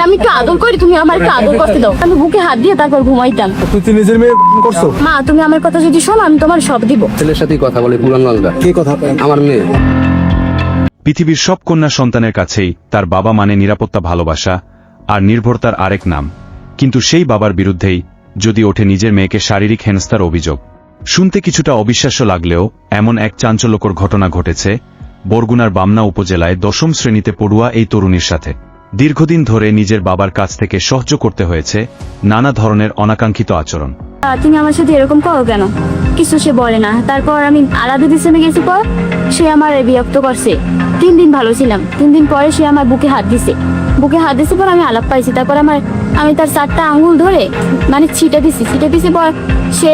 আমি একটু আদর করি, তুমি আমার একটু আদর করতে দাও। আমি বুকে হাত দিয়ে তারপর ঘুমাইতাম। তুই নিজের মেয়ে করছো? মা তুমি আমার কথা যদি শোনো আমি তোমার সব দিব। ছেলের সাথেই কথা বলে পুরানগঞ্জটা। কি কথা? আমার মেয়ে। পৃথিবীর সব কন্যা সন্তানের কাছেই তার বাবা মানে নিরাপত্তা, ভালোবাসা আর নির্ভরতার আরেক নাম। কিন্তু সেই বাবার বিরুদ্ধেই যদি ওঠে নিজের মেয়েকে শারীরিক হেনস্থার অভিযোগ। শুনতে কিছুটা অবিশ্বাস্য লাগলেও এমন এক চাঞ্চল্যকর ঘটনা ঘটেছে বরগুনার বামনা উপজেলায় ১০ম শ্রেণীতে পড়ুয়া এই তরুণীর সাথে। দীর্ঘদিন ধরে নিজের বাবার কাছ থেকে সহ্য করতে হয়েছে নানা ধরনের অনাকাঙ্ক্ষিত আচরণ। তুমি আমার সাথে এরকম করো কেন? কিছু সে বলে না। তারপর আমি আলাদা দিশে গেছি, পর সে আমার বিরক্ত করছে। 3 দিন ভালো ছিলাম, 3 দিন পরে সে আমার বুকে হাত দিছে। পর আমি আলাপ পাইছি। তারপর আমি তার 4টা আঙ্গুল ধরে মানে ছিটে দিছি পর সে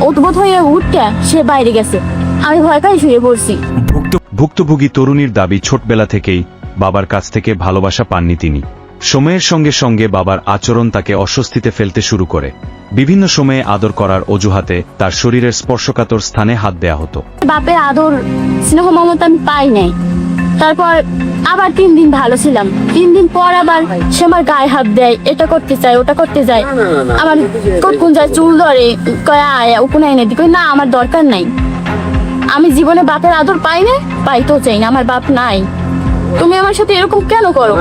উদ্ভূত হয়ে উঠতে সে বাইরে গেছে। আমি ভয় পাই শুয়ে পড়ছি। ভুক্তভোগী তরুণীর দাবি, ছোটবেলা থেকেই বাবার কাছ থেকে ভালোবাসা পাননি তিনি। সময়ের সঙ্গে সঙ্গে বাবার আচরণ তাকে অস্বস্তিতে ফেলতে শুরু করে। বিভিন্ন সময়ে আদর করার অজুহাতে তার শরীরের স্পর্শকাতর স্থানে হাত দেয়া হতো। বাপের আদর স্নেহ মমতা আমি পাই নাই। তারপর আবার 3 দিন ভালো ছিলাম, 3 দিন পর আবার সে আমার গায়ে হাত দেয়, এটা করতে চায় ওটা করতে যায়। আমার কোন যায় চুল ধরে, কয় আয় উপনে এনে দি, কই না আমার দরকার নাই। আমি জীবনে বাপের আদর পাই না, পাইতেও চাই না, আমার বাপ নাই। তুমি আমার সাথে এরকম কেন করো?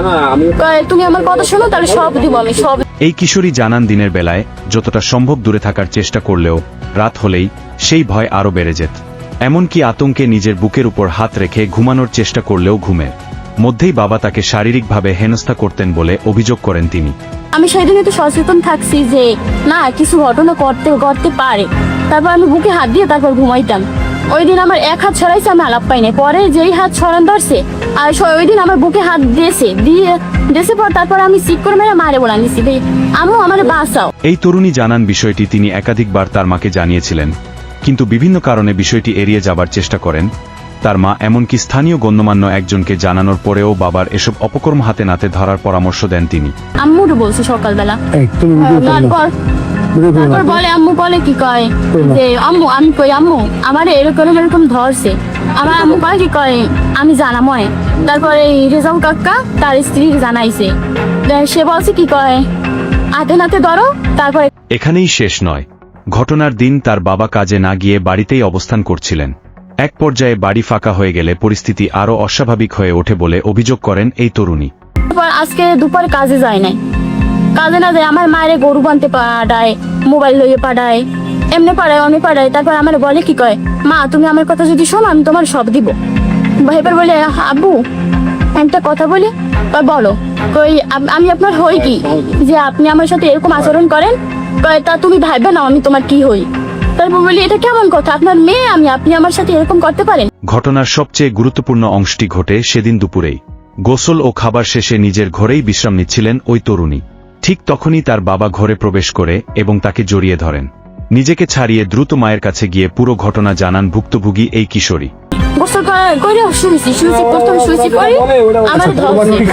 তুমি আমার কথা শোনো, তাহলে সব দিব আমি সব। এই কিশোরী জানান দিনের বেলায় যতটা সম্ভব দূরে থাকার চেষ্টা করলেও রাত হলেই সেই ভয় আরো বেড়ে যেত। এমনকি আতঙ্কে নিজের বুকের উপর হাত রেখে ঘুমানোর চেষ্টা করলেও ঘুমের মধ্যেই বাবা তাকে শারীরিকভাবে হেনস্থা করতেন বলে অভিযোগ করেন তিনি। আমি সেদিন একটু সচেতন থাকছি যে না কিছু ঘটনা করতে পারে। তারপর আমি বুকে হাত দিয়ে তারপর ঘুমাইতাম। ওই দিন আমার এক হাত ছড়াইছে, আমি আলাপ পাইনি। পরে যেই হাত ছড়ান ধরছে আর ওই দিন আমার বুকে হাত দিয়েছে পর তারপর আমি সিট করে মেরে মারে বলা নিছি, আম্মু আমার বাঁচাও। এই তরুণী জানান বিষয়টি তিনি একাধিকবার তার মাকে জানিয়েছিলেন, কিন্তু বিভিন্ন কারণে বিষয়টি এড়িয়ে যাবার চেষ্টা করেন তার মা। এমনকি স্থানীয় গণ্যমান্য একজনকে জানানোর পরেও বাবার এসব অপকর্ম হাতে নাতে ধরার পরামর্শ দেন তিনি। আম্মুরও বলছে সকালবেলা, তারপর বলে আম্মু বলে কি কয় যে আম্মু আমি কই আম্মু আমার এরকম ধরছে। আমার আম্মু কয় কি কয় আমি জানাময়। তারপরে রেজাউল কাকা তার স্ত্রী জানাইছে, সে বলছে কি কয় হাতে নাতে ধরো। তারপরে এখানেই শেষ নয়। ঘটনার দিন তার বাবা কাজে না গিয়ে বাড়িতেই অবস্থান করছিলেন। এক পর্যায়ে বাড়ি ফাঁকা হয়ে গেলে পরিস্থিতি আরো অস্বাভাবিক হয়ে ওঠে বলে অভিযোগ করেন এই তরুণী। আজকে দুপুরে কাজে যায় নাই, কাজে না যায় আমার মায়ের গরু বানতে পাঠায়, মোবাইল লইয়ে পাঠায়, এমনি পাঠায়। তারপর আমার বলে কি কয় মা তুমি আমার কথা যদি শোনো আমি তোমার সব দিব। এবার বলে আব্বু একটা কথা বলি, বলো। কই আমি আপনার হই কি যে আপনি আমার সাথে এরকম আচরণ করেন? তা তুমি ভাববে না আমি তোমার কি হই? তারপর বলি এটা কেমন কথা, আপনার মেয়ে আমি, আপনি আমার সাথে এরকম করতে পারেন? ঘটনার সবচেয়ে গুরুত্বপূর্ণ অংশটি ঘটে সেদিন দুপুরেই। গোসল ও খাবার শেষে নিজের ঘরেই বিশ্রাম নিচ্ছিলেন ওই তরুণী। ঠিক তখনই তার বাবা ঘরে প্রবেশ করে এবং তাকে জড়িয়ে ধরেন। নিজেকে ছাড়িয়ে দ্রুত মায়ের কাছে গিয়ে পুরো ঘটনা জানান ভুক্তভোগী এই কিশোরী।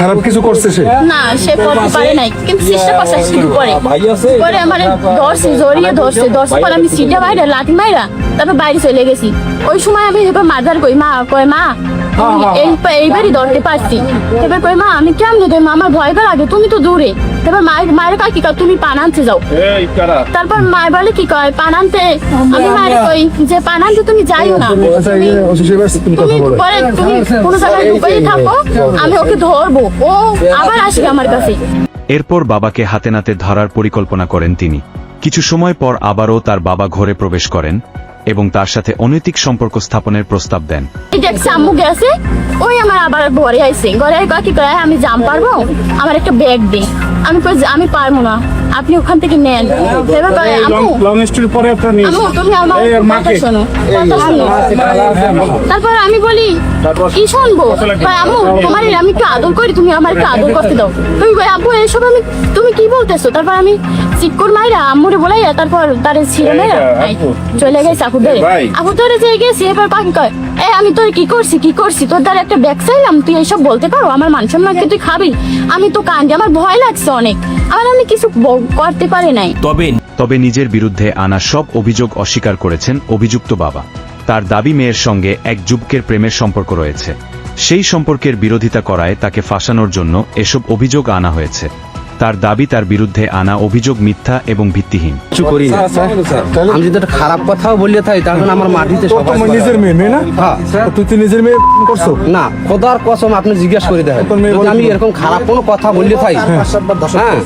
খারাপ কিছু করছে সে? না সে করতে পারে নাই, কিন্তু চেষ্টা করছে শুরু করে আমার জড়িয়ে ধরছে পর আমি সিটে বাইরে লাঠি মাইরা তারপর বাইরে চলে গেছি। ওই সময় আমি মাদার কই মা কয় মা এইবারই ধরতে পারছি। এবার কই মা আমি কেমন দেব, আমার ভয় লাগে, তুমি তো দূরে। তারপর মায়ের কয় কি কয় তুমি পান আনতে যাও। তারপর মায়ের বলে কি কয় পান আনতে, আমি মায়ের কই যে পান আনতে তুমি যাইও না, তুমি পরে তুমি কোনো জায়গায় লুকিয়ে থাকো, আমি ওকে ধরবো, ও আবার আসবে আমার কাছে। এরপর বাবাকে হাতে নাতে ধরার পরিকল্পনা করেন তিনি। কিছু সময় পর আবারও তার বাবা ঘরে প্রবেশ করেন এবং তার সাথে অনৈতিক সম্পর্ক স্থাপনের প্রস্তাব দেন। আম্মু গেছে, ওই আমার আবার ঘরে আইছে, ঘরে কি করে আমি জাম পারবো, আমার একটা ব্যাগ দে। আমি কই আমি পারবো না, আপনি ওখান থেকে নেন। তুমি আমার কথা শোনো। তারপর আমি বলি কি শুনবো, আম্মু তোমার আমি একটু আদর করি, তুমি আমার একটু আদর করতে দাও। তুমি আব্বু এসব তুমি কি বলতেছো? তারপর আমি চিৎকুর মাইরা আম্মুরে বলাইয়া তারপর তার ছিঁড়ে মেয়েরা চলে গেছে আপু ধরে যে গেছি। এবার পাখি কয় আমি তোর কি করছি তোর দ্বারা একটা ব্যাগ চাইলাম, তুই এইসব বলতে পারো? আমার মান সম্মানকে তুই খাবি? আমি তো কান্দি, আমার ভয় লাগছে অনেক, আমি কিছু করতে পারি নাই। তবে নিজের বিরুদ্ধে আনা সব অভিযোগ অস্বীকার করেছেন অভিযুক্ত বাবা। তার দাবি মেয়ের সঙ্গে এক যুবকের প্রেমের সম্পর্ক রয়েছে। সেই সম্পর্কের বিরোধিতা করায় তাকে ফাঁসানোর জন্য এসব অভিযোগ আনা হয়েছে। তার দাবি তার বিরুদ্ধে আনা অভিযোগ মিথ্যা এবং ভিত্তিহীন। কিছু করি না। তাহলে আমি যদি একটা খারাপ কথাও বললে থাকি তার জন্য আমার মাটিতে তো সবাই তোমার নিজের মেয়ে না? হ্যাঁ। তুই তো নিজের মেয়ে করছো? না, খোদার কসম আপনি জিজ্ঞেস করে দেখেন, তোর মেয়ে যদি বলে আমি কি? এরকম খারাপ কোনো কথা বললে থাকি, হ্যাঁ,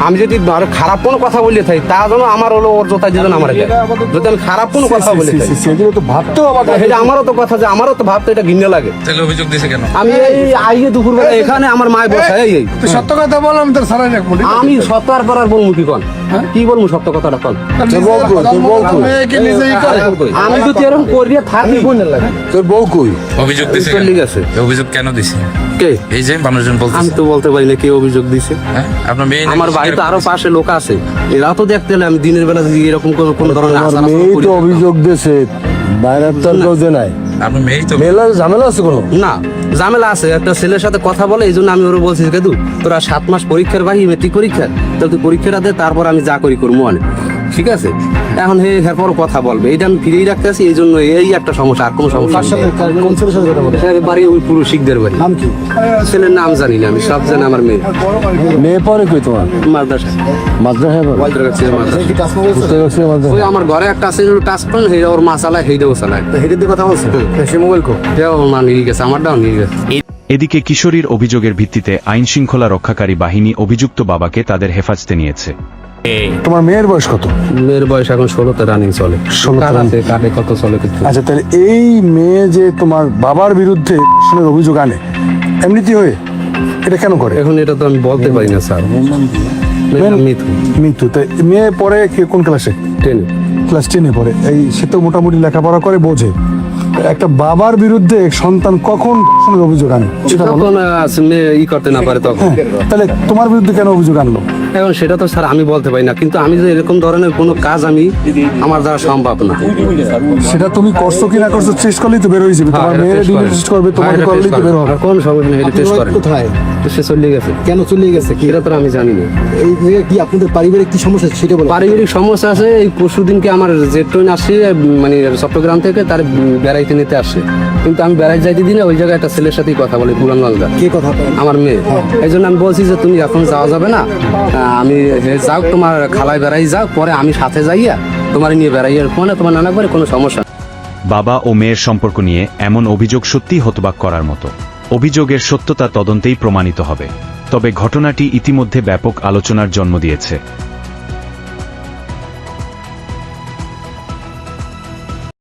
আমি যদি আরো খারাপ কোনো কথা বললে থাকি তা জন্য আমার হলো ওর জোতায় যেন আমার যায়। যদি আমি খারাপ কোনো কথা বলে থাকি সেগুলো তো ভাবতেও অবাক লাগে। এটা আমারও তো কথা যে আমারও তো ভাবতে এটা ঘৃণা লাগে। তাহলে অভিযোগ দিছে কেন? আমি এই আইয়ে দুপুরবেলা এখানে আমার মায় বসে এই তুই সত্য কথা বল, আমি তোর সারাই রাখবো। আমি সত্য আর করার বলবো কি কন, কি বলবো সত্য কথাটা কন। তোর বউ কই? তোর বউ কই? মেয়েকে নিজেই করে। আমি যদি এরকম করিয়া থাকি তোর বউ কই? অভিযোগ দিছে কেন? চলে গেছে। এই অভিযোগ কেন দিছে? কে? এই যে মানুষজন আমি বলতেছে, তো বলতে পারি না কে অভিযোগ দিছে। হ্যাঁ আপনার মেয়ে নাকি আমার স্বীকার বাড়িতে আরো করছে? পাশে লোক আছে, এরা তো দেখতে এলে আমি দিনের বেলা যদি এরকম কোনো ধরনের আমার আচার আচরণ মেয়েই করি তো না। অভিযোগ দিয়েছে, বাইরের তো আর কেউ দেয় নাই। আপনার মেয়েই তো মেলার ঝামেলা আছে কোনো? না, ঝামেলা আছে, একটা ছেলের সাথে কথা বলে, এই জন্য আমি ওরা বলছি যে কেদু তোরা 7 মাস পরীক্ষার বাহি মেট্রিক পরীক্ষা, তাহলে তুই পরীক্ষাটা দে, তারপর আমি যা করি করবো অনেক ঠিক আছে। এখন এরপর কথা বলবে, এটা আমি ফিরেই রাখতে আছি, এই জন্য এই একটা সমস্যা, আর কোনো সমস্যা কার সাথে কোন ছেলের সাথে কথা বলে? নেই। বাড়ি ওই পুরো শিখদের বাড়ি। নাম কি? ছেলের নাম জানি না, আমি সব জানি আমার মেয়ে মেয়ে পরে কই তোমার? মাদ্রাসা মাদ্রাসায় পড়ে? মাদ্রাসা। বুঝতে পারছি মাদ্রাসা। ওই আমার ঘরে একটা আছে টাচ পয়েন্ট, সেইটা ওর মা চালায়, সেইটাও চালায়। হেঁটে দিয়ে কথা বলছে? সে মোবাইল কো? সেটাও ওর মা নিয়ে গেছে, আমারটাও নিয়ে গেছে। এদিকে কিশোরীর অভিযোগের ভিত্তিতে আইন শৃঙ্খলা রক্ষাকারী বাহিনী অভিযুক্ত বাবাকে তাদের হেফাজতে নিয়েছে। তোমার মেয়ের বয়স কত? মেয়ের বয়স এখন 16তে রানিং চলে। 16 তে কারাতে কাটে কত চলে কিন্তু। আচ্ছা, তাহলে এই মেয়ে যে তোমার বাবার বিরুদ্ধে ধর্ষণের অভিযোগ আনে এমনিতে হয়ে, এটা কেন করে? এখন এটা তো আমি বলতে পারি না স্যার। মৃত্যু। তাই মেয়ে পরে কোন ক্লাসে? 10 ক্লাস 10-এ পড়ে। এই সে তো মোটামুটি লেখাপড়া করে, বোঝে। একটা বাবার বিরুদ্ধে সন্তান কখন ধর্ষণের অভিযোগ আনে সেটা বলো। তখন মেয়ে ই করতে না পারে তখন। তাহলে তোমার বিরুদ্ধে কেন অভিযোগ আনলো? এখন সেটা তো স্যার আমি বলতে পারি না, কিন্তু আমি যে এরকম ধরনের কোনো কাজ আমি আমার দ্বারা সম্ভব না। সেটা তুমি করছো কি না করছো চেষ্টা করলেই তো বের হয়ে যাবে। তোমার মেয়ের টেস্ট করবে, তোমার করলেই তো বের হবে। কোন সময় হেঁটে টেস্ট করে কোথায়? সে চলে গেছে। কেন চলে গেছে? কি সেটা তো আমি জানি না। এই জায়গায় কি আপনাদের পারিবারিক কি সমস্যা সেটা বলো। পারিবারিক সমস্যা আছে। এই পরশুদিনকে আমার যে ট্রেন আসছে মানে চট্টগ্রাম থেকে, তার বেড়াইতে নিতে আসছে, কিন্তু আমি বেড়াইতে যাইতে দিনে ওই জায়গায় একটা ছেলের সাথেই কথা বলি, পুরান লালদা, কে কথা বলে? আমার মেয়ে। এই জন্য আমি বলছি যে তুমি এখন যাওয়া যাবে না, আমি যাও তোমার খালায় বেড়াই যাও, পরে আমি সাথে যাইয়া তোমার নিয়ে বেড়াইয়া ফোনে তোমার নানা করে কোনো সমস্যা। বাবা ও মেয়ের সম্পর্ক নিয়ে এমন অভিযোগ সত্যিই হতবাক করার মতো। অভিযোগের সত্যতা তদন্তেই প্রমাণিত হবে। তবে ঘটনাটি ইতিমধ্যে ব্যাপক আলোচনার জন্ম দিয়েছে।